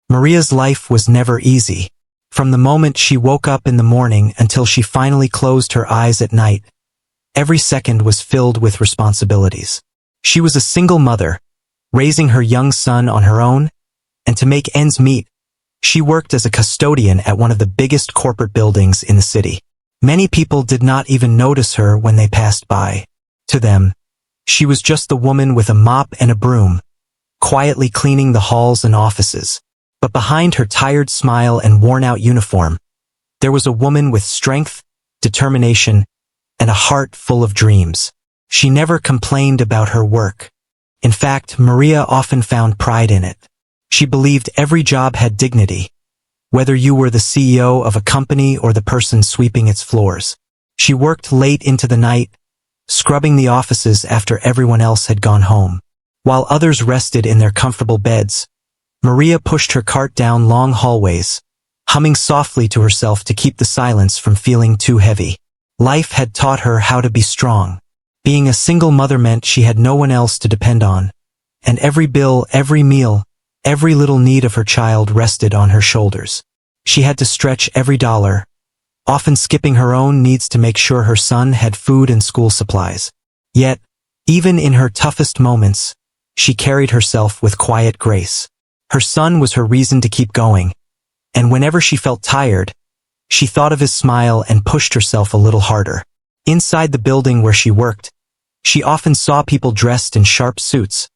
Maria's life was never easy. From the moment she woke up in the morning until she finally closed her eyes at night, every second was filled with responsibilities. She was a single mother, raising her young son on her own, and to make ends meet, she worked as a custodian at one of the biggest corporate buildings in the city. Many people did not even notice her when they passed by. To them, she was just the woman with a mop and a broom, quietly cleaning the halls and offices. But behind her tired smile and worn-out uniform, there was a woman with strength, determination, and a heart full of dreams. She never complained about her work. In fact, Maria often found pride in it. She believed every job had dignity, whether you were the CEO of a company or the person sweeping its floors. She worked late into the night, scrubbing the offices after everyone else had gone home. While others rested in their comfortable beds, Maria pushed her cart down long hallways, humming softly to herself to keep the silence from feeling too heavy. Life had taught her how to be strong. Being a single mother meant she had no one else to depend on, and every bill, every meal, every little need of her child rested on her shoulders. She had to stretch every dollar, often skipping her own needs to make sure her son had food and school supplies. Yet, even in her toughest moments, she carried herself with quiet grace. Her son was her reason to keep going, and whenever she felt tired, she thought of his smile and pushed herself a little harder. Inside the building where she worked, she often saw people dressed in sharp suits,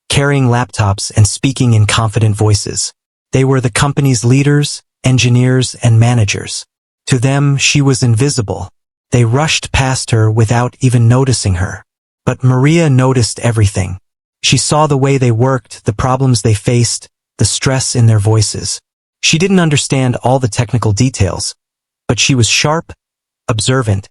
carrying laptops and speaking in confident voices. They were the company's leaders, engineers, and managers. To them, she was invisible. They rushed past her without even noticing her. But Maria noticed everything. She saw the way they worked, the problems they faced, the stress in their voices. She didn't understand all the technical details, but she was sharp, observant,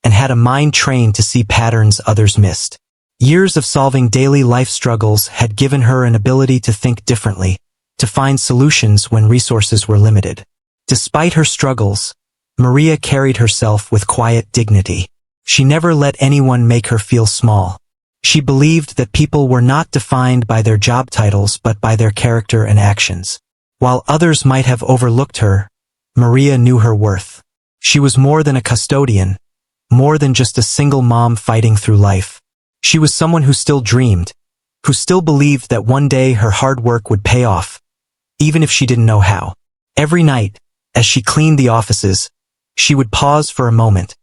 and had a mind trained to see patterns others missed. Years of solving daily life struggles had given her an ability to think differently, to find solutions when resources were limited. Despite her struggles, Maria carried herself with quiet dignity. She never let anyone make her feel small. She believed that people were not defined by their job titles but by their character and actions. While others might have overlooked her, Maria knew her worth. She was more than a custodian, more than just a single mom fighting through life. She was someone who still dreamed, who still believed that one day her hard work would pay off, even if she didn't know how. Every night, as she cleaned the offices, she would pause for a moment,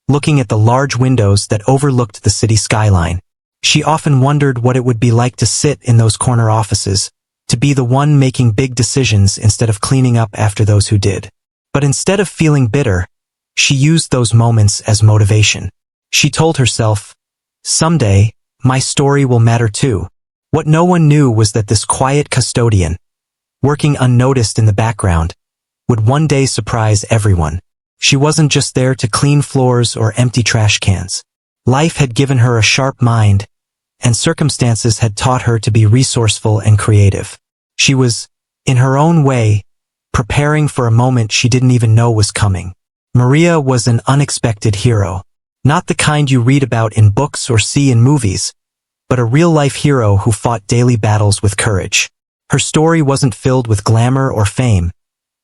looking at the large windows that overlooked the city skyline. She often wondered what it would be like to sit in those corner offices, to be the one making big decisions instead of cleaning up after those who did. But instead of feeling bitter, she used those moments as motivation. She told herself, "Someday, my story will matter too." What no one knew was that this quiet custodian, working unnoticed in the background, would one day surprise everyone. She wasn't just there to clean floors or empty trash cans. Life had given her a sharp mind, and circumstances had taught her to be resourceful and creative. She was, in her own way, preparing for a moment she didn't even know was coming. Maria was an unexpected hero. Not the kind you read about in books or see in movies, but a real-life hero who fought daily battles with courage. Her story wasn't filled with glamour or fame,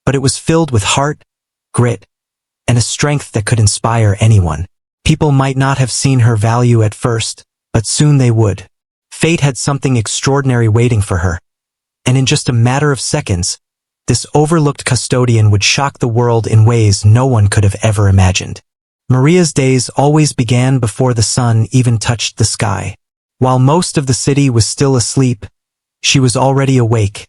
but it was filled with heart, grit, and a strength that could inspire anyone. People might not have seen her value at first, but soon they would. Fate had something extraordinary waiting for her, and in just a matter of seconds, this overlooked custodian would shock the world in ways no one could have ever imagined. Maria's days always began before the sun even touched the sky. While most of the city was still asleep, she was already awake,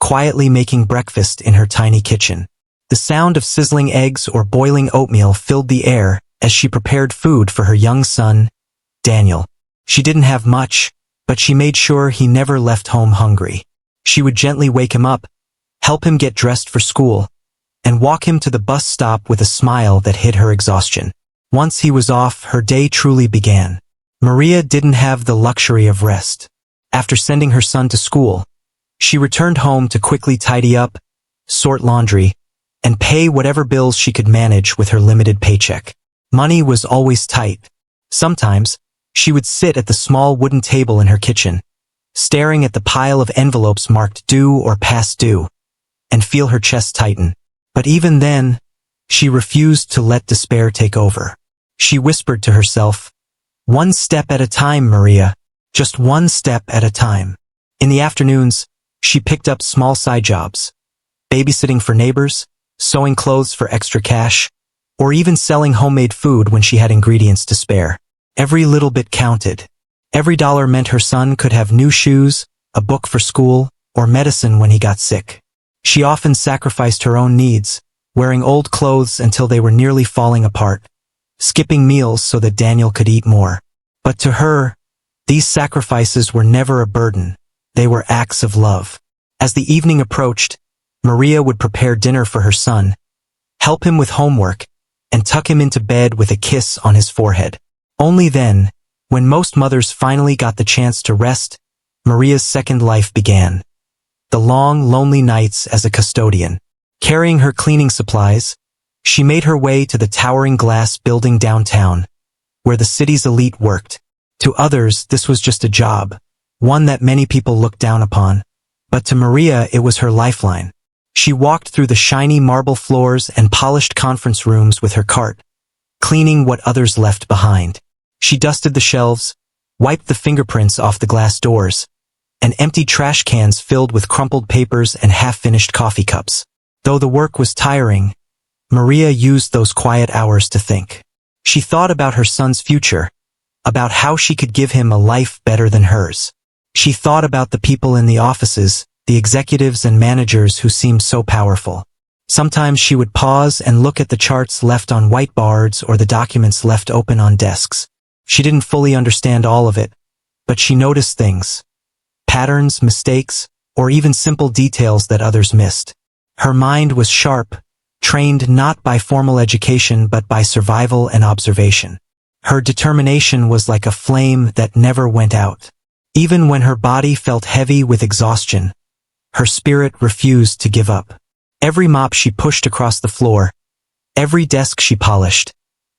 quietly making breakfast in her tiny kitchen. The sound of sizzling eggs or boiling oatmeal filled the air as she prepared food for her young son, Daniel. She didn't have much, but she made sure he never left home hungry. She would gently wake him up, help him get dressed for school, and walk him to the bus stop with a smile that hid her exhaustion. Once he was off, her day truly began. Maria didn't have the luxury of rest. After sending her son to school, she returned home to quickly tidy up, sort laundry, and pay whatever bills she could manage with her limited paycheck. Money was always tight. Sometimes, she would sit at the small wooden table in her kitchen, staring at the pile of envelopes marked due or past due, and feel her chest tighten. But even then, she refused to let despair take over. She whispered to herself, "One step at a time, Maria. Just one step at a time." In the afternoons, she picked up small side jobs, babysitting for neighbors, sewing clothes for extra cash, or even selling homemade food when she had ingredients to spare. Every little bit counted. Every dollar meant her son could have new shoes, a book for school, or medicine when he got sick. She often sacrificed her own needs, wearing old clothes until they were nearly falling apart, skipping meals so that Daniel could eat more. But to her, these sacrifices were never a burden. They were acts of love. As the evening approached, Maria would prepare dinner for her son, help him with homework, and tuck him into bed with a kiss on his forehead. Only then, when most mothers finally got the chance to rest, Maria's second life began. The long, lonely nights as a custodian. Carrying her cleaning supplies, she made her way to the towering glass building downtown, where the city's elite worked. To others, this was just a job, one that many people looked down upon. But to Maria, it was her lifeline. She walked through the shiny marble floors and polished conference rooms with her cart, cleaning what others left behind. She dusted the shelves, wiped the fingerprints off the glass doors, and emptied trash cans filled with crumpled papers and half-finished coffee cups. Though the work was tiring, Maria used those quiet hours to think. She thought about her son's future, about how she could give him a life better than hers. She thought about the people in the offices, the executives and managers who seemed so powerful. Sometimes she would pause and look at the charts left on whiteboards or the documents left open on desks. She didn't fully understand all of it, but she noticed things. Patterns, mistakes, or even simple details that others missed. Her mind was sharp, trained not by formal education but by survival and observation. Her determination was like a flame that never went out. Even when her body felt heavy with exhaustion, her spirit refused to give up. Every mop she pushed across the floor, every desk she polished,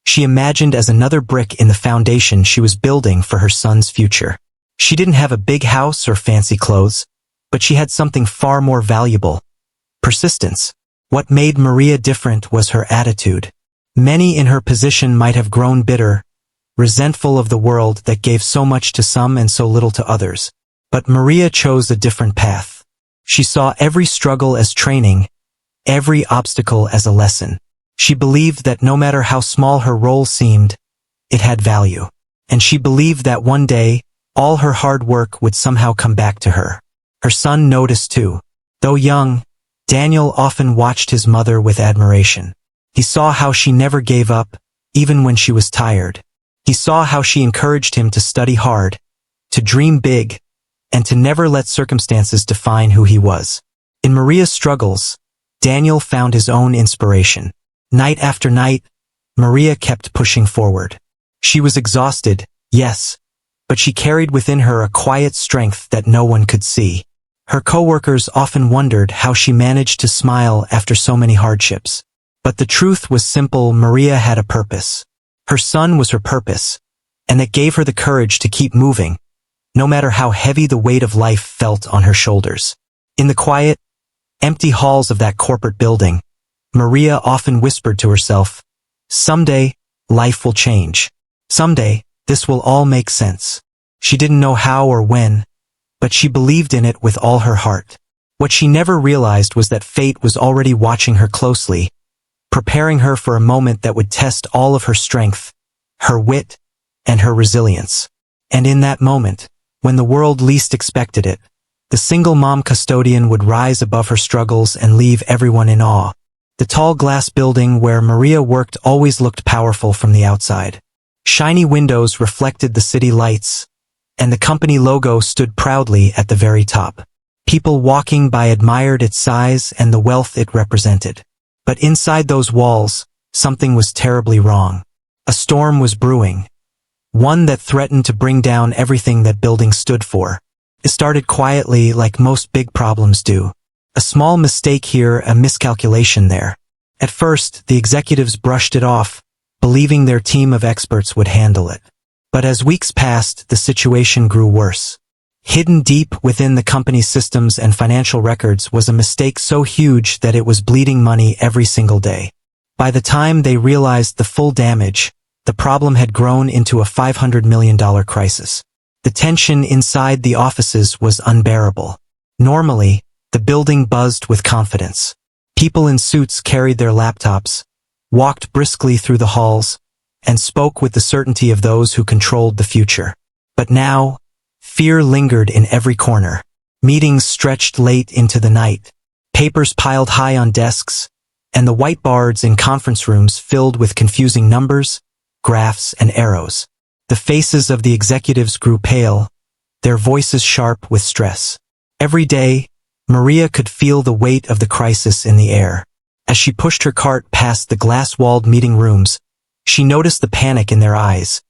she imagined as another brick in the foundation she was building for her son's future. She didn't have a big house or fancy clothes, but she had something far more valuable: persistence. What made Maria different was her attitude. Many in her position might have grown bitter, resentful of the world that gave so much to some and so little to others. But Maria chose a different path. She saw every struggle as training, every obstacle as a lesson. She believed that no matter how small her role seemed, it had value. And she believed that one day, all her hard work would somehow come back to her. Her son noticed too. Though young, Daniel often watched his mother with admiration. He saw how she never gave up, even when she was tired. He saw how she encouraged him to study hard, to dream big, and to never let circumstances define who he was. In Maria's struggles, Daniel found his own inspiration. Night after night, Maria kept pushing forward. She was exhausted, yes, but she carried within her a quiet strength that no one could see. Her coworkers often wondered how she managed to smile after so many hardships. But the truth was simple: Maria had a purpose. Her son was her purpose, and that gave her the courage to keep moving, no matter how heavy the weight of life felt on her shoulders. In the quiet, empty halls of that corporate building, Maria often whispered to herself, "Someday, life will change. Someday, this will all make sense." She didn't know how or when, but she believed in it with all her heart. What she never realized was that fate was already watching her closely, preparing her for a moment that would test all of her strength, her wit, and her resilience. And in that moment, when the world least expected it, the single mom custodian would rise above her struggles and leave everyone in awe. The tall glass building where Maria worked always looked powerful from the outside. Shiny windows reflected the city lights, and the company logo stood proudly at the very top. People walking by admired its size and the wealth it represented. But inside those walls, something was terribly wrong. A storm was brewing, one that threatened to bring down everything that building stood for. It started quietly, like most big problems do. A small mistake here, a miscalculation there. At first, the executives brushed it off, believing their team of experts would handle it. But as weeks passed, the situation grew worse. Hidden deep within the company's systems and financial records was a mistake so huge that it was bleeding money every single day. By the time they realized the full damage, the problem had grown into a $500 million crisis. The tension inside the offices was unbearable. Normally, the building buzzed with confidence. People in suits carried their laptops, walked briskly through the halls, and spoke with the certainty of those who controlled the future. But now, fear lingered in every corner. Meetings stretched late into the night, papers piled high on desks, and the whiteboards in conference rooms filled with confusing numbers, graphs, and arrows. The faces of the executives grew pale, their voices sharp with stress. Every day, Maria could feel the weight of the crisis in the air. As she pushed her cart past the glass-walled meeting rooms, she noticed the panic in their eyes,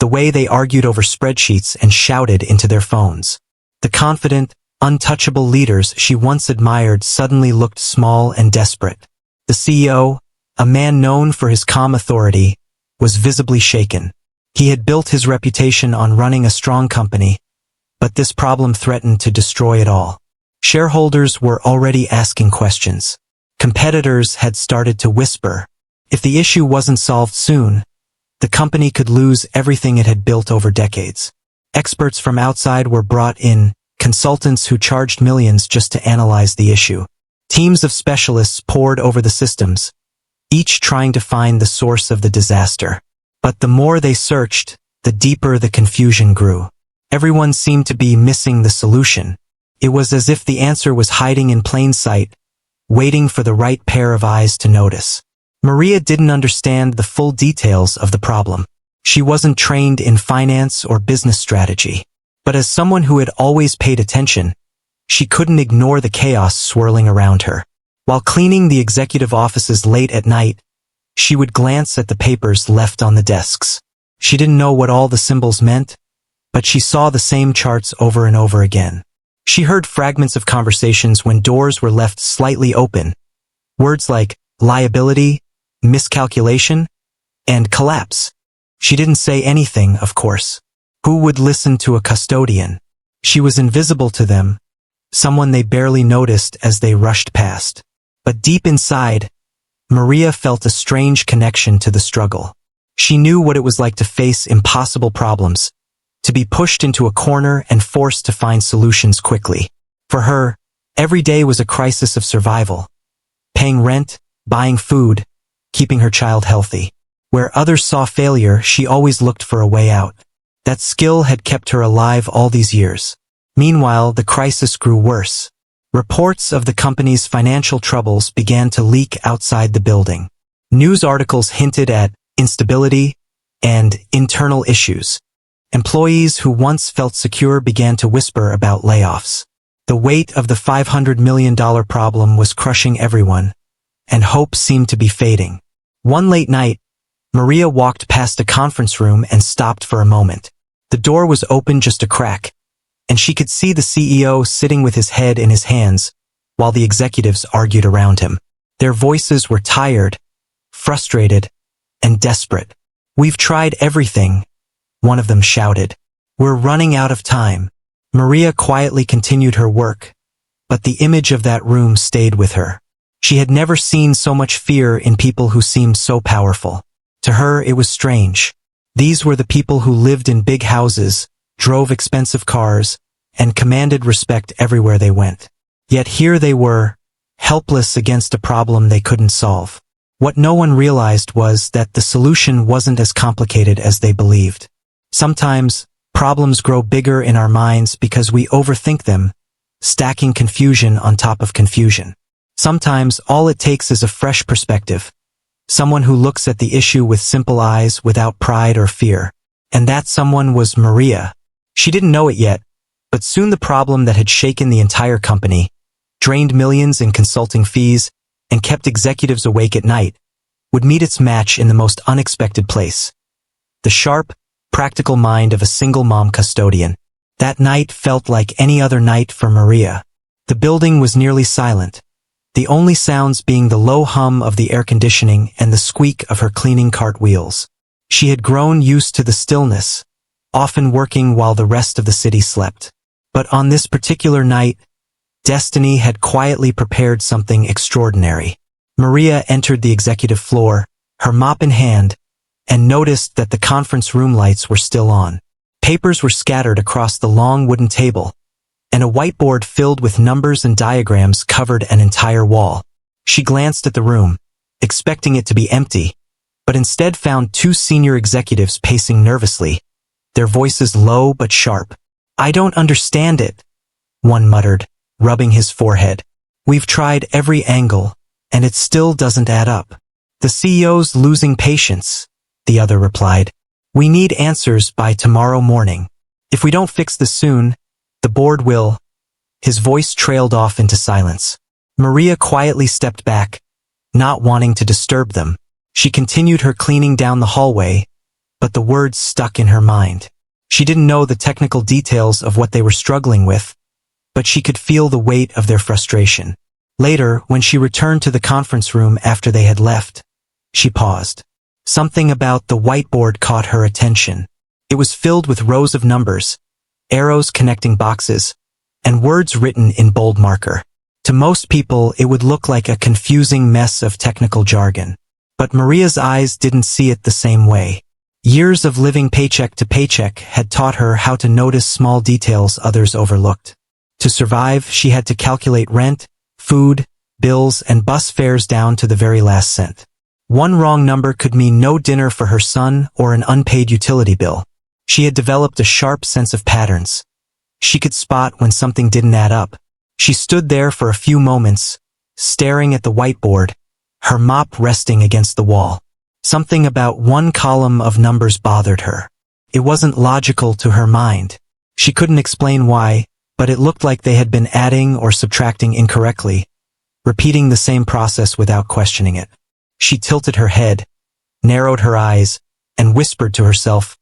the way they argued over spreadsheets and shouted into their phones. The confident, untouchable leaders she once admired suddenly looked small and desperate. The CEO, a man known for his calm authority, was visibly shaken. He had built his reputation on running a strong company, but this problem threatened to destroy it all. Shareholders were already asking questions. Competitors had started to whisper. If the issue wasn't solved soon, the company could lose everything it had built over decades. Experts from outside were brought in, consultants who charged millions just to analyze the issue. Teams of specialists pored over the systems, each trying to find the source of the disaster. But the more they searched, the deeper the confusion grew. Everyone seemed to be missing the solution. It was as if the answer was hiding in plain sight, waiting for the right pair of eyes to notice. Maria didn't understand the full details of the problem. She wasn't trained in finance or business strategy. But as someone who had always paid attention, she couldn't ignore the chaos swirling around her. While cleaning the executive offices late at night, she would glance at the papers left on the desks. She didn't know what all the symbols meant, but she saw the same charts over and over again. She heard fragments of conversations when doors were left slightly open. Words like liability, miscalculation, and collapse. She didn't say anything, of course. Who would listen to a custodian? She was invisible to them, someone they barely noticed as they rushed past. But deep inside, Maria felt a strange connection to the struggle. She knew what it was like to face impossible problems, to be pushed into a corner and forced to find solutions quickly. For her, every day was a crisis of survival. Paying rent, buying food, keeping her child healthy. Where others saw failure, she always looked for a way out. That skill had kept her alive all these years. Meanwhile, the crisis grew worse. Reports of the company's financial troubles began to leak outside the building. News articles hinted at instability and internal issues. Employees who once felt secure began to whisper about layoffs. The weight of the $500 million problem was crushing everyone, and hope seemed to be fading. One late night, Maria walked past a conference room and stopped for a moment. The door was open just a crack, and she could see the CEO sitting with his head in his hands, while the executives argued around him. Their voices were tired, frustrated, and desperate. "We've tried everything," one of them shouted. "We're running out of time." Maria quietly continued her work, but the image of that room stayed with her. She had never seen so much fear in people who seemed so powerful. To her, it was strange. These were the people who lived in big houses, drove expensive cars, and commanded respect everywhere they went. Yet here they were, helpless against a problem they couldn't solve. What no one realized was that the solution wasn't as complicated as they believed. Sometimes, problems grow bigger in our minds because we overthink them, stacking confusion on top of confusion. Sometimes, all it takes is a fresh perspective. Someone who looks at the issue with simple eyes without pride or fear. And that someone was Maria. She didn't know it yet, but soon the problem that had shaken the entire company, drained millions in consulting fees, and kept executives awake at night, would meet its match in the most unexpected place. The sharp, practical mind of a single mom custodian. That night felt like any other night for Maria. The building was nearly silent, the only sounds being the low hum of the air conditioning and the squeak of her cleaning cart wheels. She had grown used to the stillness, often working while the rest of the city slept. But on this particular night, destiny had quietly prepared something extraordinary. Maria entered the executive floor, her mop in hand, and noticed that the conference room lights were still on. Papers were scattered across the long wooden table, and a whiteboard filled with numbers and diagrams covered an entire wall. She glanced at the room, expecting it to be empty, but instead found two senior executives pacing nervously, their voices low but sharp. "I don't understand it," one muttered, rubbing his forehead. "We've tried every angle, and it still doesn't add up." "The CEO's losing patience," the other replied. "We need answers by tomorrow morning. If we don't fix this soon, the board will." His voice trailed off into silence. Maria quietly stepped back, not wanting to disturb them. She continued her cleaning down the hallway, but the words stuck in her mind. She didn't know the technical details of what they were struggling with, but she could feel the weight of their frustration. Later, when she returned to the conference room after they had left, she paused. Something about the whiteboard caught her attention. It was filled with rows of numbers, arrows connecting boxes, and words written in bold marker. To most people, it would look like a confusing mess of technical jargon. But Maria's eyes didn't see it the same way. Years of living paycheck to paycheck had taught her how to notice small details others overlooked. To survive, she had to calculate rent, food, bills, and bus fares down to the very last cent. One wrong number could mean no dinner for her son or an unpaid utility bill. She had developed a sharp sense of patterns. She could spot when something didn't add up. She stood there for a few moments, staring at the whiteboard, her mop resting against the wall. Something about one column of numbers bothered her. It wasn't logical to her mind. She couldn't explain why, but it looked like they had been adding or subtracting incorrectly, repeating the same process without questioning it. She tilted her head, narrowed her eyes, and whispered to herself,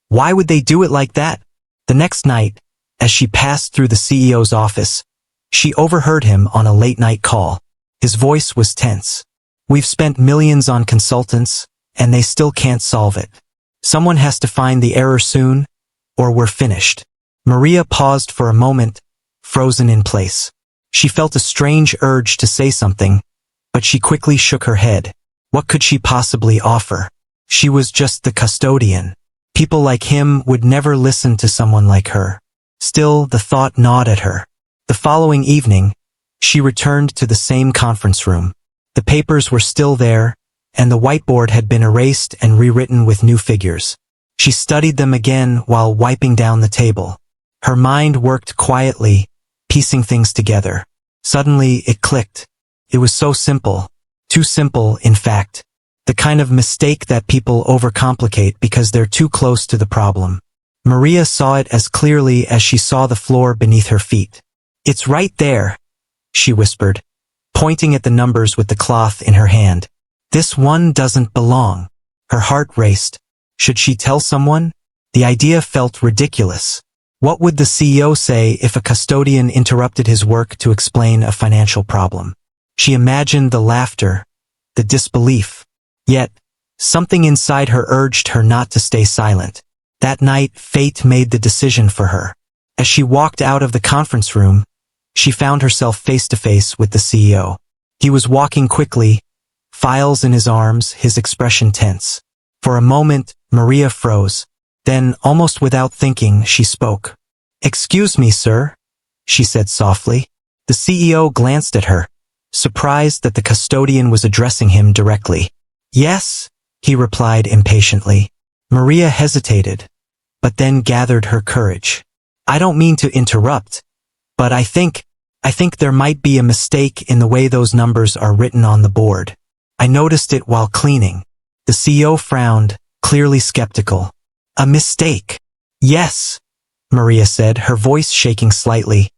"Why would they do it like that?" The next night, as she passed through the CEO's office, she overheard him on a late-night call. His voice was tense. "We've spent millions on consultants, and they still can't solve it. Someone has to find the error soon, or we're finished." Maria paused for a moment, frozen in place. She felt a strange urge to say something, but she quickly shook her head. What could she possibly offer? She was just the custodian. People like him would never listen to someone like her. Still, the thought gnawed at her. The following evening, she returned to the same conference room. The papers were still there, and the whiteboard had been erased and rewritten with new figures. She studied them again while wiping down the table. Her mind worked quietly, piecing things together. Suddenly, it clicked. It was so simple. Too simple, in fact. The kind of mistake that people overcomplicate because they're too close to the problem. Maria saw it as clearly as she saw the floor beneath her feet. "It's right there," she whispered, pointing at the numbers with the cloth in her hand. "This one doesn't belong." Her heart raced. Should she tell someone? The idea felt ridiculous. What would the CEO say if a custodian interrupted his work to explain a financial problem? She imagined the laughter, the disbelief. Yet, something inside her urged her not to stay silent. That night, fate made the decision for her. As she walked out of the conference room, she found herself face to face with the CEO. He was walking quickly, files in his arms, his expression tense. For a moment, Maria froze. Then, almost without thinking, she spoke. "Excuse me, sir," she said softly. The CEO glanced at her, surprised that the custodian was addressing him directly. "Yes," he replied impatiently. Maria hesitated, but then gathered her courage. "I don't mean to interrupt, but I think there might be a mistake in the way those numbers are written on the board. I noticed it while cleaning." The CEO frowned, clearly skeptical. "A mistake?" "Yes," Maria said, her voice shaking slightly.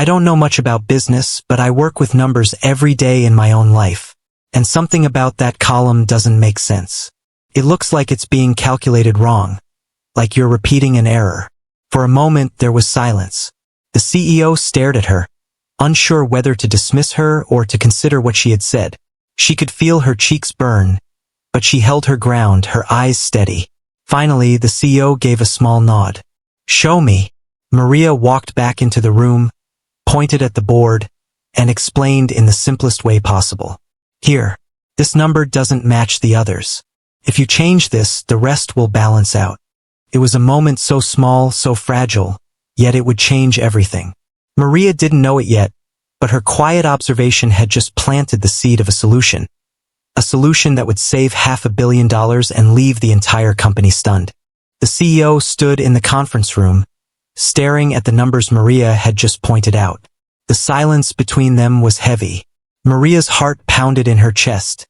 "I don't know much about business, but I work with numbers every day in my own life. And something about that column doesn't make sense. It looks like it's being calculated wrong, like you're repeating an error." For a moment, there was silence. The CEO stared at her, unsure whether to dismiss her or to consider what she had said. She could feel her cheeks burn, but she held her ground, her eyes steady. Finally, the CEO gave a small nod. "Show me," Maria walked back into the room, pointed at the board, and explained in the simplest way possible. Here, this number doesn't match the others. If you change this, the rest will balance out. It was a moment so small, so fragile, yet it would change everything. Maria didn't know it yet, but her quiet observation had just planted the seed of a solution. A solution that would save $500 million and leave the entire company stunned. The CEO stood in the conference room, staring at the numbers Maria had just pointed out. The silence between them was heavy. Maria's heart pounded in her chest.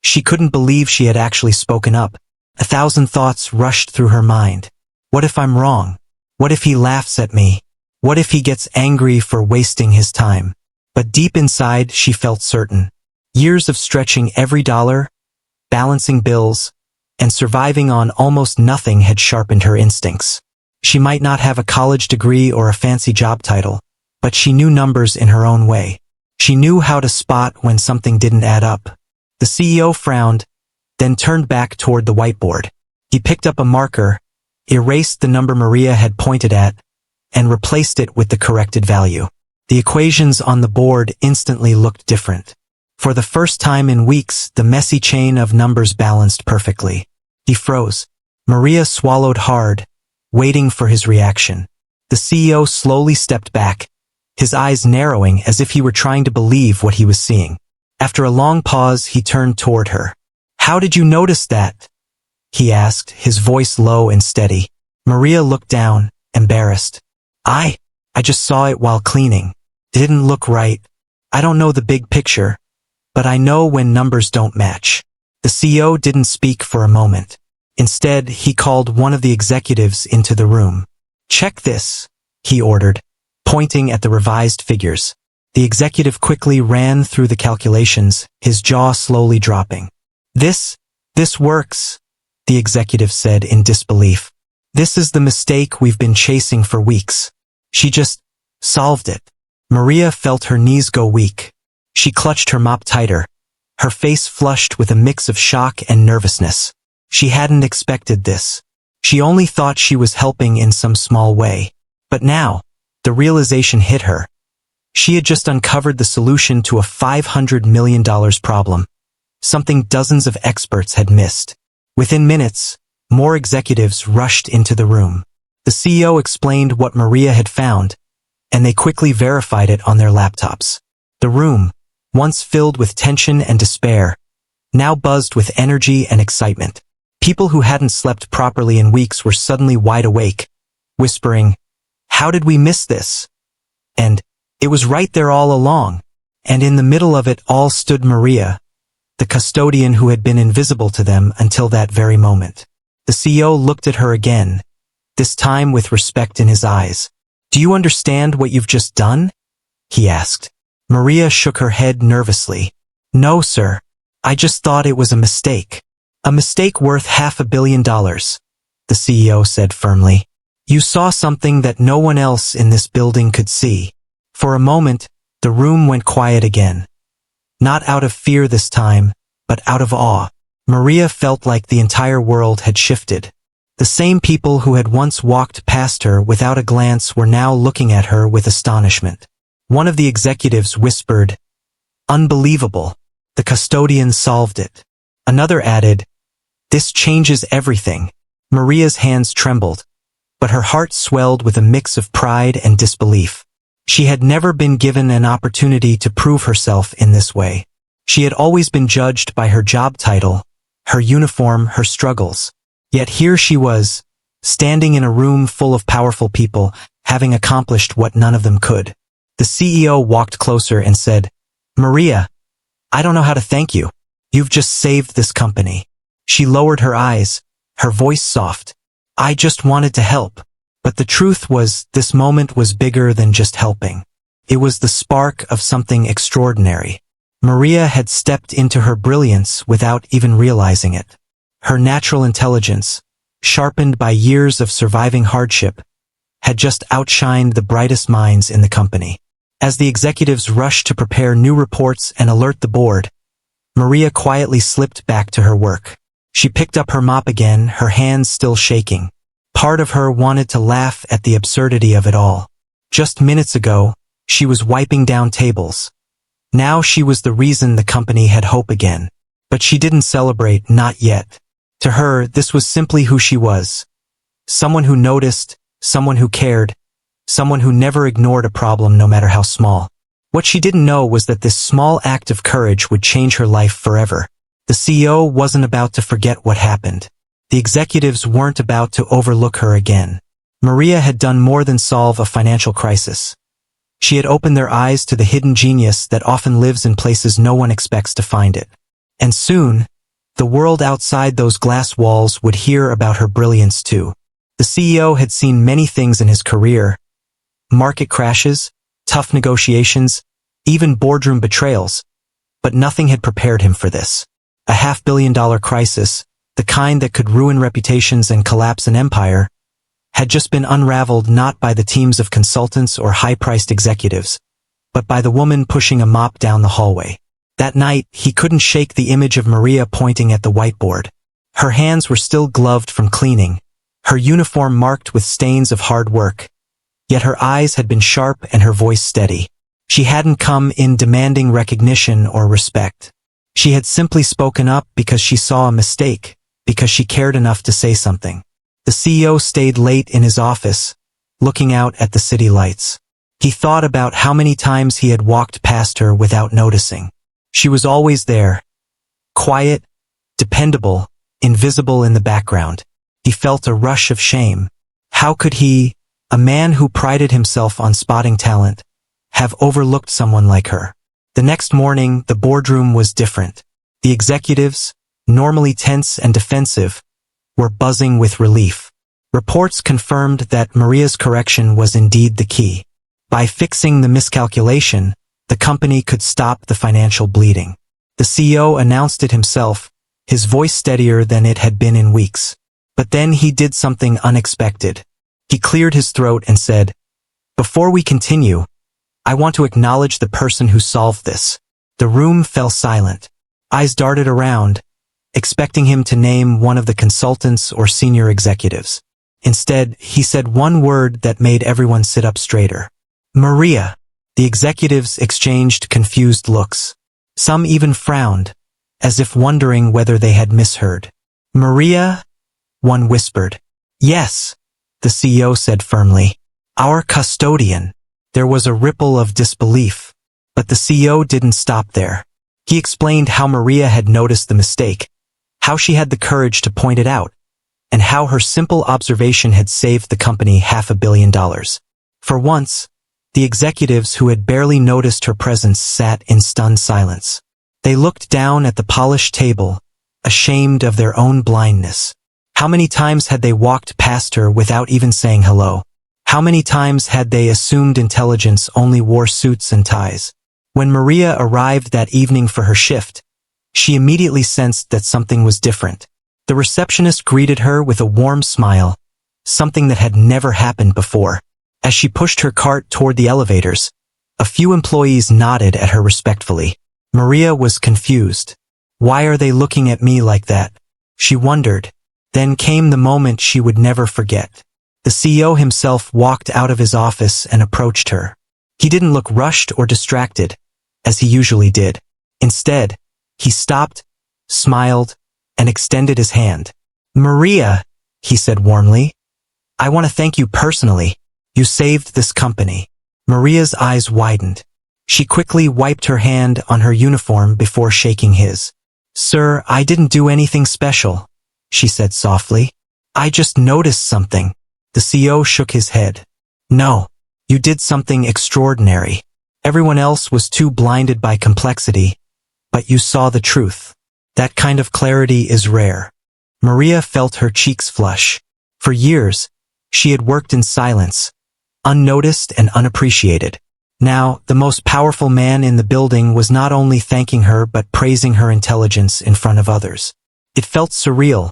She couldn't believe she had actually spoken up. 1,000 thoughts rushed through her mind. What if I'm wrong? What if he laughs at me? What if he gets angry for wasting his time? But deep inside, she felt certain. Years of stretching every dollar, balancing bills, and surviving on almost nothing had sharpened her instincts. She might not have a college degree or a fancy job title, but she knew numbers in her own way. She knew how to spot when something didn't add up. The CEO frowned, then turned back toward the whiteboard. He picked up a marker, erased the number Maria had pointed at, and replaced it with the corrected value. The equations on the board instantly looked different. For the first time in weeks, the messy chain of numbers balanced perfectly. He froze. Maria swallowed hard, waiting for his reaction. The CEO slowly stepped back, his eyes narrowing as if he were trying to believe what he was seeing. After a long pause, he turned toward her. "How did you notice that?" he asked, his voice low and steady. Maria looked down, embarrassed. I just saw it while cleaning. It didn't look right. I don't know the big picture, but I know when numbers don't match." The CEO didn't speak for a moment. Instead, he called one of the executives into the room. "Check this," he ordered, pointing at the revised figures. The executive quickly ran through the calculations, his jaw slowly dropping. This works," the executive said in disbelief. "This is the mistake we've been chasing for weeks. She just solved it." Maria felt her knees go weak. She clutched her mop tighter, her face flushed with a mix of shock and nervousness. She hadn't expected this. She only thought she was helping in some small way. But now, the realization hit her. She had just uncovered the solution to a $500 million problem, something dozens of experts had missed. Within minutes, more executives rushed into the room. The CEO explained what Maria had found, and they quickly verified it on their laptops. The room, once filled with tension and despair, now buzzed with energy and excitement. People who hadn't slept properly in weeks were suddenly wide awake, whispering, "How did we miss this?" And, "It was right there all along." And in the middle of it all stood Maria, the custodian who had been invisible to them until that very moment. The CEO looked at her again, this time with respect in his eyes. "Do you understand what you've just done?" he asked. Maria shook her head nervously. "No, sir. I just thought it was a mistake." "A mistake worth $500 million, the CEO said firmly. "You saw something that no one else in this building could see." For a moment, the room went quiet again. Not out of fear this time, but out of awe. Maria felt like the entire world had shifted. The same people who had once walked past her without a glance were now looking at her with astonishment. One of the executives whispered, "Unbelievable. The custodian solved it." Another added, "This changes everything." Maria's hands trembled, but her heart swelled with a mix of pride and disbelief. She had never been given an opportunity to prove herself in this way. She had always been judged by her job title, her uniform, her struggles. Yet here she was, standing in a room full of powerful people, having accomplished what none of them could. The CEO walked closer and said, "Maria, I don't know how to thank you. You've just saved this company." She lowered her eyes, her voice soft. "I just wanted to help." But the truth was, this moment was bigger than just helping. It was the spark of something extraordinary. Maria had stepped into her brilliance without even realizing it. Her natural intelligence, sharpened by years of surviving hardship, had just outshined the brightest minds in the company. As the executives rushed to prepare new reports and alert the board, Maria quietly slipped back to her work. She picked up her mop again, her hands still shaking. Part of her wanted to laugh at the absurdity of it all. Just minutes ago, she was wiping down tables. Now she was the reason the company had hope again. But she didn't celebrate, not yet. To her, this was simply who she was. Someone who noticed, someone who cared, someone who never ignored a problem no matter how small. What she didn't know was that this small act of courage would change her life forever. The CEO wasn't about to forget what happened. The executives weren't about to overlook her again. Maria had done more than solve a financial crisis. She had opened their eyes to the hidden genius that often lives in places no one expects to find it. And soon, the world outside those glass walls would hear about her brilliance too. The CEO had seen many things in his career. Market crashes, tough negotiations, even boardroom betrayals. But nothing had prepared him for this. A $500 million crisis, the kind that could ruin reputations and collapse an empire, had just been unraveled not by the teams of consultants or high-priced executives, but by the woman pushing a mop down the hallway. That night, he couldn't shake the image of Maria pointing at the whiteboard. Her hands were still gloved from cleaning, her uniform marked with stains of hard work. Yet her eyes had been sharp and her voice steady. She hadn't come in demanding recognition or respect. She had simply spoken up because she saw a mistake, because she cared enough to say something. The CEO stayed late in his office, looking out at the city lights. He thought about how many times he had walked past her without noticing. She was always there, quiet, dependable, invisible in the background. He felt a rush of shame. How could he, a man who prided himself on spotting talent, have overlooked someone like her? The next morning, the boardroom was different. The executives, normally tense and defensive, were buzzing with relief. Reports confirmed that Maria's correction was indeed the key. By fixing the miscalculation, the company could stop the financial bleeding. The CEO announced it himself, his voice steadier than it had been in weeks. But then he did something unexpected. He cleared his throat and said, "Before we continue, I want to acknowledge the person who solved this." The room fell silent. Eyes darted around, expecting him to name one of the consultants or senior executives. Instead, he said one word that made everyone sit up straighter. "Maria." The executives exchanged confused looks. Some even frowned, as if wondering whether they had misheard. "Maria?" one whispered. "Yes," the CEO said firmly. "Our custodian." There was a ripple of disbelief. But the CEO didn't stop there. He explained how Maria had noticed the mistake, how she had the courage to point it out, and how her simple observation had saved the company $500 million. For once, the executives who had barely noticed her presence sat in stunned silence. They looked down at the polished table, ashamed of their own blindness. How many times had they walked past her without even saying hello? How many times had they assumed intelligence only wore suits and ties? When Maria arrived that evening for her shift, she immediately sensed that something was different. The receptionist greeted her with a warm smile, something that had never happened before. As she pushed her cart toward the elevators, a few employees nodded at her respectfully. Maria was confused. Why are they looking at me like that? She wondered. Then came the moment she would never forget. The CEO himself walked out of his office and approached her. He didn't look rushed or distracted, as he usually did. Instead, he stopped, smiled, and extended his hand. "Maria," he said warmly, "I want to thank you personally. You saved this company." Maria's eyes widened. She quickly wiped her hand on her uniform before shaking his. "Sir, I didn't do anything special," she said softly. "I just noticed something." The CEO shook his head. "No, you did something extraordinary. Everyone else was too blinded by complexity, but you saw the truth. That kind of clarity is rare." Maria felt her cheeks flush. For years, she had worked in silence, unnoticed and unappreciated. Now, the most powerful man in the building was not only thanking her but praising her intelligence in front of others. It felt surreal,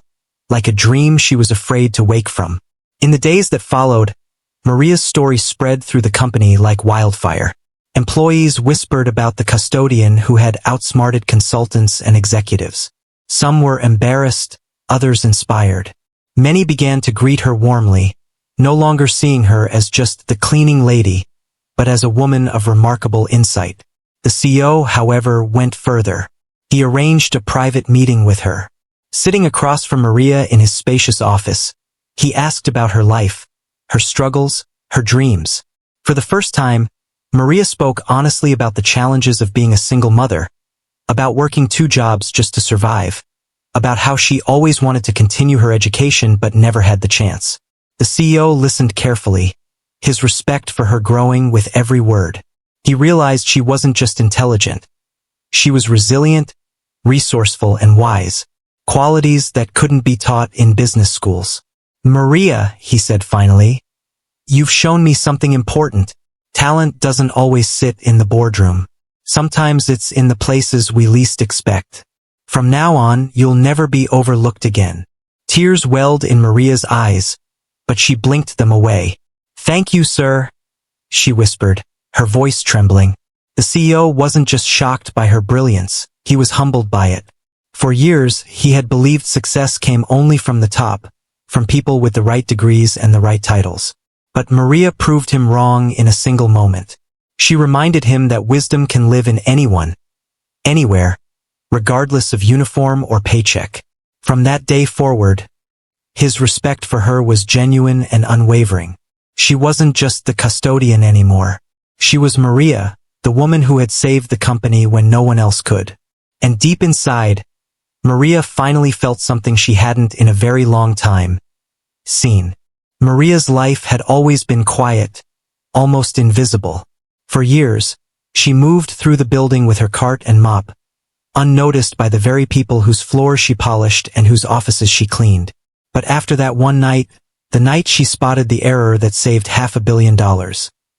like a dream she was afraid to wake from. In the days that followed, Maria's story spread through the company like wildfire. Employees whispered about the custodian who had outsmarted consultants and executives. Some were embarrassed, others inspired. Many began to greet her warmly, no longer seeing her as just the cleaning lady, but as a woman of remarkable insight. The CEO, however, went further. He arranged a private meeting with her. Sitting across from Maria in his spacious office, he asked about her life, her struggles, her dreams. For the first time, Maria spoke honestly about the challenges of being a single mother, about working 2 jobs just to survive, about how she always wanted to continue her education but never had the chance. The CEO listened carefully, his respect for her growing with every word. He realized she wasn't just intelligent. She was resilient, resourceful, and wise, qualities that couldn't be taught in business schools. "Maria," he said finally, "you've shown me something important. Talent doesn't always sit in the boardroom. Sometimes it's in the places we least expect. From now on, you'll never be overlooked again." Tears welled in Maria's eyes, but she blinked them away. "Thank you, sir," she whispered, her voice trembling. The CEO wasn't just shocked by her brilliance, he was humbled by it. For years, he had believed success came only from the top, from people with the right degrees and the right titles. But Maria proved him wrong in a single moment. She reminded him that wisdom can live in anyone, anywhere, regardless of uniform or paycheck. From that day forward, his respect for her was genuine and unwavering. She wasn't just the custodian anymore. She was Maria, the woman who had saved the company when no one else could. And deep inside, Maria finally felt something she hadn't in a very long time. Seen. Maria's life had always been quiet, almost invisible. For years, she moved through the building with her cart and mop, unnoticed by the very people whose floors she polished and whose offices she cleaned. But after that one night, the night she spotted the error that saved $500 million,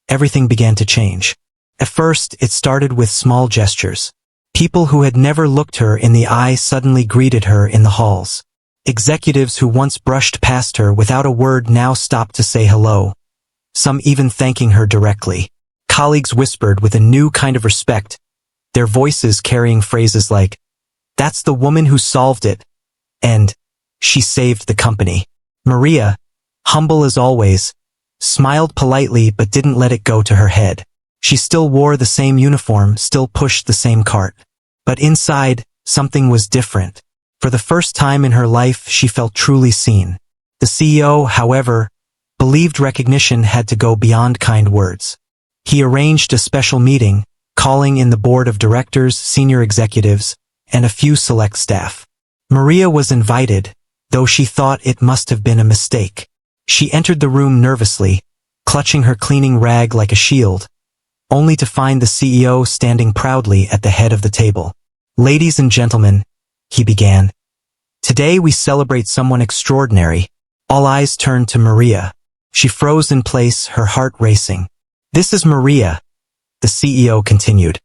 everything began to change. At first, it started with small gestures. People who had never looked her in the eye suddenly greeted her in the halls. Executives who once brushed past her without a word now stopped to say hello, some even thanking her directly. Colleagues whispered with a new kind of respect, their voices carrying phrases like, "That's the woman who solved it," and "She saved the company." Maria, humble as always, smiled politely but didn't let it go to her head. She still wore the same uniform, still pushed the same cart. But inside, something was different. For the first time in her life, she felt truly seen. The CEO, however, believed recognition had to go beyond kind words. He arranged a special meeting, calling in the board of directors, senior executives, and a few select staff. Maria was invited, though she thought it must have been a mistake. She entered the room nervously, clutching her cleaning rag like a shield, only to find the CEO standing proudly at the head of the table. "Ladies and gentlemen," he began, "today we celebrate someone extraordinary." All eyes turned to Maria. She froze in place, her heart racing. "This is Maria," the CEO continued.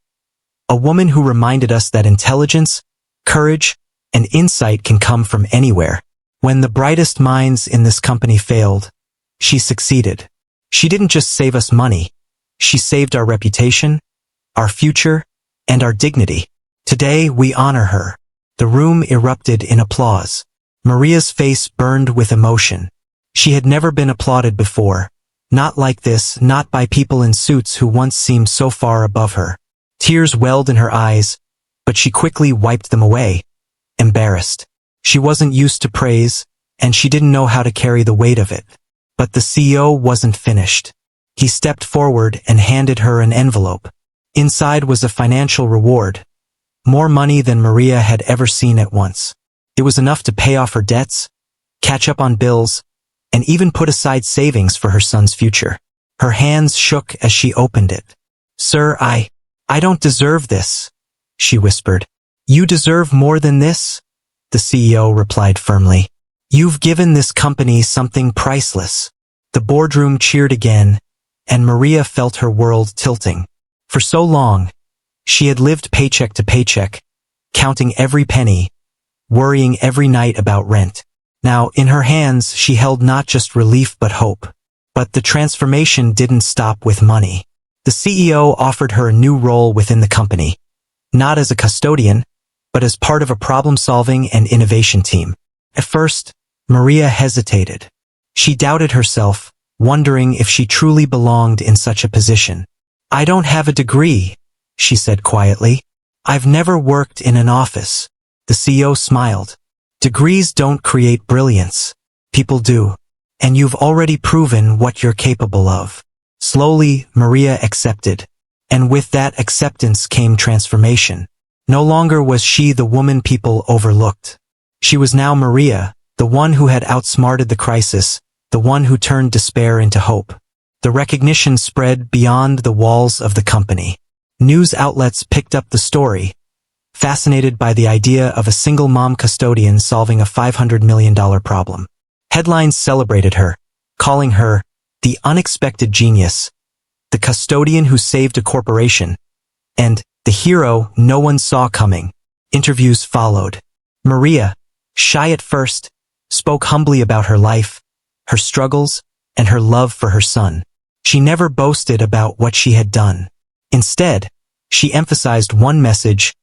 "A woman who reminded us that intelligence, courage, and insight can come from anywhere. When the brightest minds in this company failed, she succeeded. She didn't just save us money. She saved our reputation, our future, and our dignity. Today we honor her." The room erupted in applause. Maria's face burned with emotion. She had never been applauded before. Not like this, not by people in suits who once seemed so far above her. Tears welled in her eyes, but she quickly wiped them away, embarrassed. She wasn't used to praise, and she didn't know how to carry the weight of it. But the CEO wasn't finished. He stepped forward and handed her an envelope. Inside was a financial reward. More money than Maria had ever seen at once. It was enough to pay off her debts, catch up on bills, and even put aside savings for her son's future. Her hands shook as she opened it. "Sir, I don't deserve this," she whispered. "You deserve more than this," the CEO replied firmly. "You've given this company something priceless." The boardroom cheered again, and Maria felt her world tilting. For so long, she had lived paycheck to paycheck, counting every penny, worrying every night about rent. Now, in her hands, she held not just relief but hope. But the transformation didn't stop with money. The CEO offered her a new role within the company, not as a custodian, but as part of a problem-solving and innovation team. At first, Maria hesitated. She doubted herself, wondering if she truly belonged in such a position. "I don't have a degree," she said quietly. "I've never worked in an office." The CEO smiled. "Degrees don't create brilliance. People do. And you've already proven what you're capable of." Slowly, Maria accepted. And with that acceptance came transformation. No longer was she the woman people overlooked. She was now Maria, the one who had outsmarted the crisis, the one who turned despair into hope. The recognition spread beyond the walls of the company. News outlets picked up the story, fascinated by the idea of a single mom custodian solving a $500 million problem. Headlines celebrated her, calling her the unexpected genius, the custodian who saved a corporation, and the hero no one saw coming. Interviews followed. Maria, shy at first, spoke humbly about her life, her struggles, and her love for her son. She never boasted about what she had done. Instead, she emphasized one message: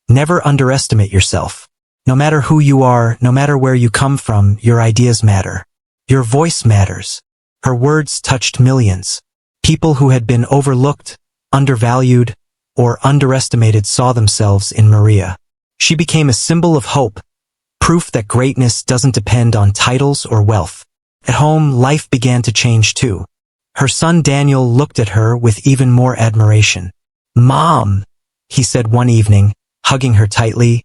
never underestimate yourself. No matter who you are, no matter where you come from, your ideas matter. Your voice matters. Her words touched millions. People who had been overlooked, undervalued, or underestimated saw themselves in Maria. She became a symbol of hope, proof that greatness doesn't depend on titles or wealth. At home, life began to change too. Her son Daniel looked at her with even more admiration. "Mom," he said one evening, hugging her tightly,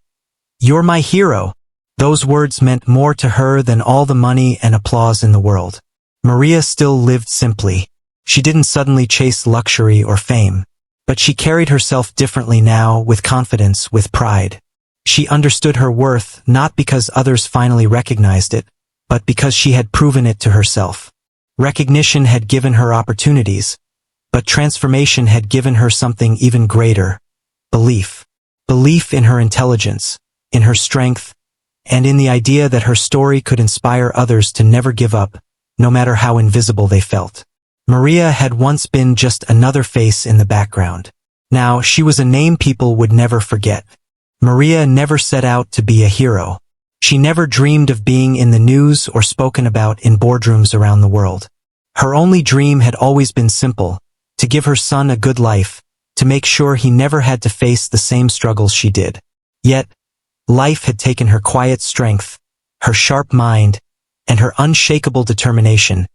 "you're my hero." Those words meant more to her than all the money and applause in the world. Maria still lived simply. She didn't suddenly chase luxury or fame, but she carried herself differently now, with confidence, with pride. She understood her worth not because others finally recognized it, but because she had proven it to herself. Recognition had given her opportunities, but transformation had given her something even greater: belief. Belief in her intelligence, in her strength, and in the idea that her story could inspire others to never give up, no matter how invisible they felt. Maria had once been just another face in the background. Now she was a name people would never forget. Maria never set out to be a hero. She never dreamed of being in the news or spoken about in boardrooms around the world. Her only dream had always been simple: to give her son a good life, to make sure he never had to face the same struggles she did. Yet, life had taken her quiet strength, her sharp mind, and her unshakable determination,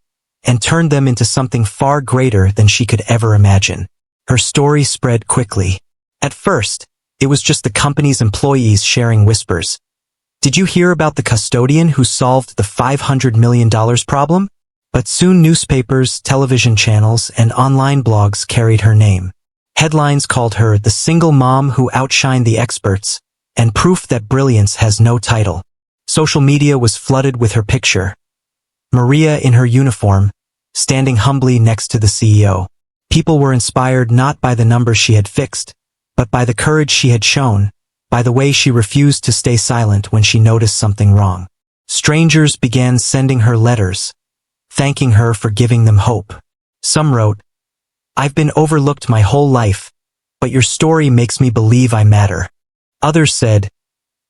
and turned them into something far greater than she could ever imagine. Her story spread quickly. At first, it was just the company's employees sharing whispers. "Did you hear about the custodian who solved the $500 million problem?" But soon newspapers, television channels, and online blogs carried her name. Headlines called her the single mom who outshined the experts, and proof that brilliance has no title. Social media was flooded with her picture. Maria in her uniform, standing humbly next to the CEO. People were inspired not by the numbers she had fixed, but by the courage she had shown, by the way she refused to stay silent when she noticed something wrong. Strangers began sending her letters, thanking her for giving them hope. Some wrote, "I've been overlooked my whole life, but your story makes me believe I matter." Others said,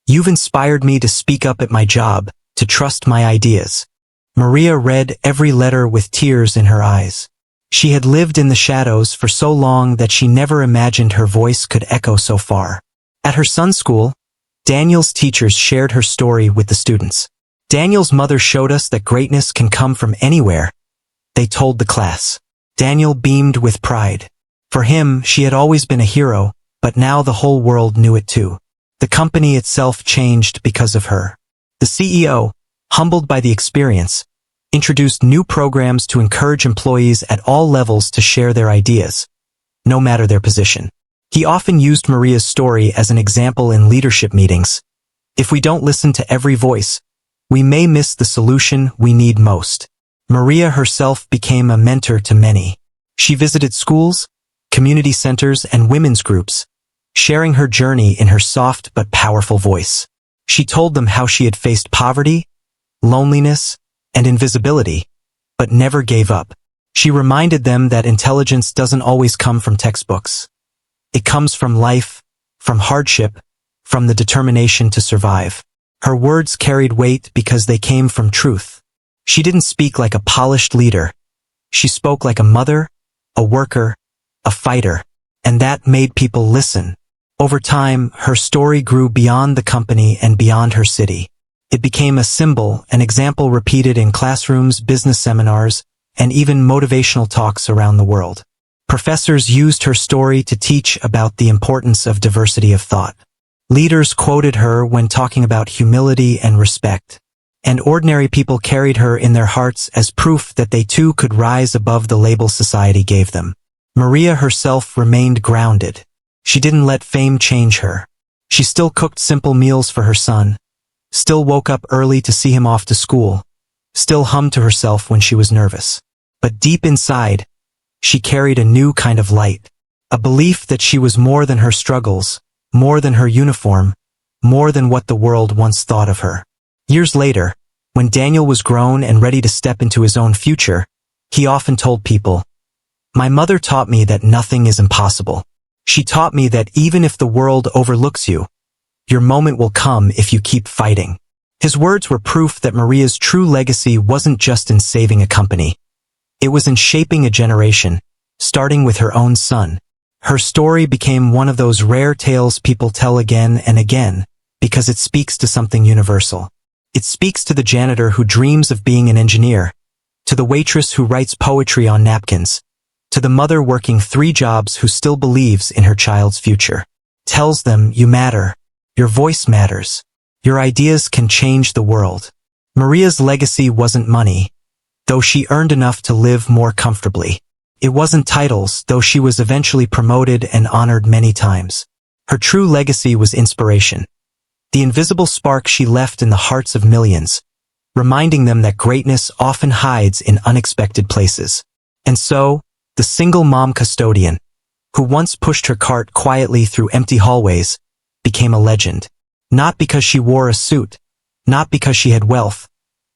"You've inspired me to speak up at my job, to trust my ideas." Maria read every letter with tears in her eyes. She had lived in the shadows for so long that she never imagined her voice could echo so far. At her son's school, Daniel's teachers shared her story with the students. "Daniel's mother showed us that greatness can come from anywhere," they told the class. Daniel beamed with pride. For him, she had always been a hero, but now the whole world knew it too. The company itself changed because of her. The CEO, humbled by the experience, introduced new programs to encourage employees at all levels to share their ideas, no matter their position. He often used Maria's story as an example in leadership meetings. If we don't listen to every voice, we may miss the solution we need most. Maria herself became a mentor to many. She visited schools, community centers, and women's groups, sharing her journey in her soft but powerful voice. She told them how she had faced poverty, loneliness, and invisibility, but never gave up. She reminded them that intelligence doesn't always come from textbooks. It comes from life, from hardship, from the determination to survive. Her words carried weight because they came from truth. She didn't speak like a polished leader. She spoke like a mother, a worker, a fighter, and that made people listen. Over time, her story grew beyond the company and beyond her city. It became a symbol, an example repeated in classrooms, business seminars, and even motivational talks around the world. Professors used her story to teach about the importance of diversity of thought. Leaders quoted her when talking about humility and respect. And ordinary people carried her in their hearts as proof that they too could rise above the label society gave them. Maria herself remained grounded. She didn't let fame change her. She still cooked simple meals for her son, still woke up early to see him off to school, still hummed to herself when she was nervous. But deep inside, she carried a new kind of light, a belief that she was more than her struggles, more than her uniform, more than what the world once thought of her. Years later, when Daniel was grown and ready to step into his own future, he often told people, "My mother taught me that nothing is impossible. She taught me that even if the world overlooks you, your moment will come if you keep fighting." His words were proof that Maria's true legacy wasn't just in saving a company. It was in shaping a generation, starting with her own son. Her story became one of those rare tales people tell again and again because it speaks to something universal. It speaks to the janitor who dreams of being an engineer, to the waitress who writes poetry on napkins, to the mother working 3 jobs who still believes in her child's future. Tells them you matter, your voice matters, your ideas can change the world. Maria's legacy wasn't money, though she earned enough to live more comfortably. It wasn't titles, though she was eventually promoted and honored many times. Her true legacy was inspiration, the invisible spark she left in the hearts of millions, reminding them that greatness often hides in unexpected places. And so, the single mom custodian, who once pushed her cart quietly through empty hallways, became a legend. Not because she wore a suit, not because she had wealth,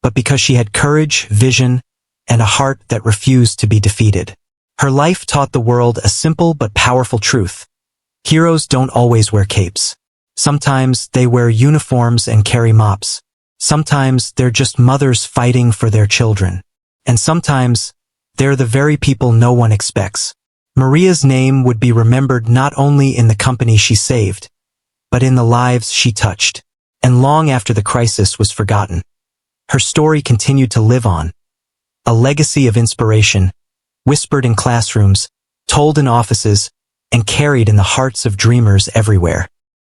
but because she had courage, vision, and a heart that refused to be defeated. Her life taught the world a simple but powerful truth. Heroes don't always wear capes. Sometimes they wear uniforms and carry mops. Sometimes they're just mothers fighting for their children. And sometimes they're the very people no one expects. Maria's name would be remembered not only in the company she saved, but in the lives she touched. And long after the crisis was forgotten, her story continued to live on. A legacy of inspiration, whispered in classrooms, told in offices, and carried in the hearts of dreamers everywhere.